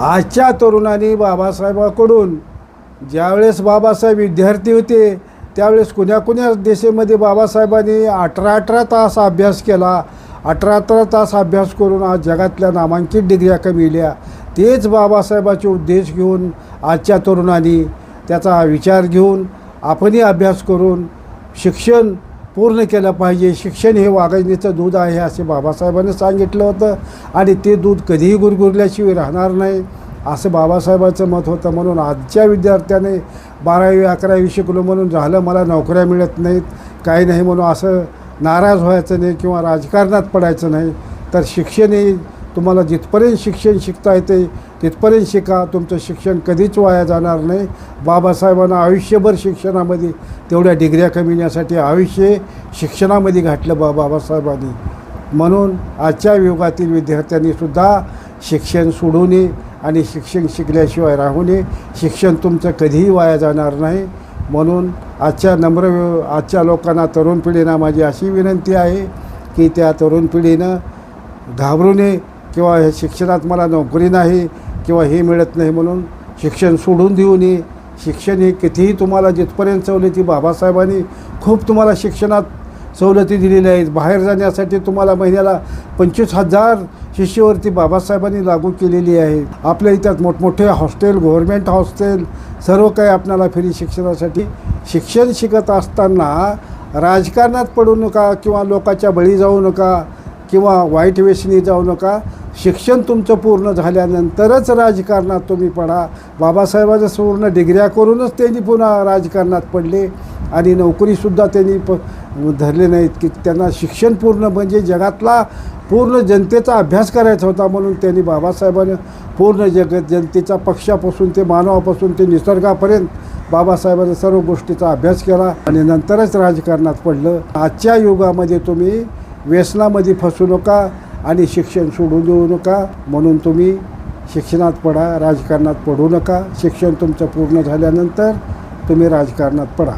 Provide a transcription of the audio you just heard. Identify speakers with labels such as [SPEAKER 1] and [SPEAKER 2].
[SPEAKER 1] आजच्या तरुणांनी बाबासाहेबाकडून, ज्यावेळेस बाबासाहेब विद्यार्थी होते त्यावेळेस कुण्या देशामध्ये बाबासाहेबांनी 18 तास अभ्यास केला. 18 तास अभ्यास करून आज जगातल्या नामांकित डिग्र्या कमिल्या. तेच बाबासाहेबाचे उद्देश घेऊन आजच्या तरुणांनी त्याचा विचार घेऊन आपणही अभ्यास करून शिक्षण पूर्ण केलं पाहिजे. शिक्षण हे वाघिणीचं दूध आहे असे बाबासाहेबांनी सांगितलं होतं आणि ते दूध कधीही गुरगुरल्याशिवाय राहणार नाही असं बाबासाहेबांचं मत होतं. म्हणून आजच्या विद्यार्थ्याने 12वी 11वी शिकलो म्हणून झालं, मला नोकऱ्या मिळत नाहीत, काही नाही म्हणून असं नाराज व्हायचं नाही किंवा राजकारणात पडायचं नाही. तर शिक्षण हे तुम्हाला जिथपर्यंत शिक्षण शिकता येते तिथपर्यंत शिका. तुमचं शिक्षण कधीच वाया जाणार नाही. बाबासाहेबांना आयुष्यभर शिक्षणामध्ये तेवढ्या डिग्र्या कमिण्यासाठी आयुष्य शिक्षणामध्ये घातलं बाबासाहेबांनी. म्हणून आजच्या युगातील विद्यार्थ्यांनीसुद्धा शिक्षण सोडू नये आणि शिक्षण शिकल्याशिवाय राहू नये. शिक्षण तुमचं कधीही वाया जाणार नाही. म्हणून आजच्या लोकांना, तरुण पिढींना माझी अशी विनंती आहे की त्या तरुण पिढीनं घाबरू नये किंवा हे शिक्षणात मला नोकरी नाही किंवा हे मिळत नाही म्हणून शिक्षण सोडून देऊ नये. शिक्षण हे कितीही तुम्हाला जिथपर्यंत सवलती, बाबासाहेबांनी खूप तुम्हाला शिक्षणात सवलती दिलेल्या आहेत. बाहेर जाण्यासाठी तुम्हाला महिन्याला 25,000 शिष्यवृत्ती बाबासाहेबांनी लागू केलेली आहे. आपल्या इथ्यात मोठमोठे हॉस्टेल, गव्हर्मेंट हॉस्टेल, सर्व काही आपल्याला फ्री शिक्षणासाठी. शिक्षण शिकत असताना राजकारणात पडू नका किंवा लोकांच्या बळी जाऊ नका किंवा वाईट व्यसनी जाऊ नका. शिक्षण तुमचं पूर्ण झाल्यानंतरच राजकारणात तुम्ही पडा. बाबासाहेबांच्या पूर्ण डिग्र्या करूनच त्यांनी पुन्हा राजकारणात पडले आणि नोकरीसुद्धा त्यांनी धरले नाहीत की त्यांना शिक्षण पूर्ण म्हणजे जगातला पूर्ण जनतेचा अभ्यास करायचा होता. म्हणून त्यांनी बाबासाहेबांनी पूर्ण जनतेच्या पक्षापासून ते मानवापासून ते निसर्गापर्यंत बाबासाहेबांनी सर्व गोष्टीचा अभ्यास केला आणि नंतरच राजकारणात पडलं. आजच्या युगामध्ये तुम्ही व्यसनामध्ये फसू नका आणि शिक्षण सोडून देऊ नका. म्हणून तुम्ही शिक्षणात पडा, राजकारणात पडू नका. शिक्षण तुमचं पूर्ण झाल्यानंतर तुम्ही राजकारणात पडा.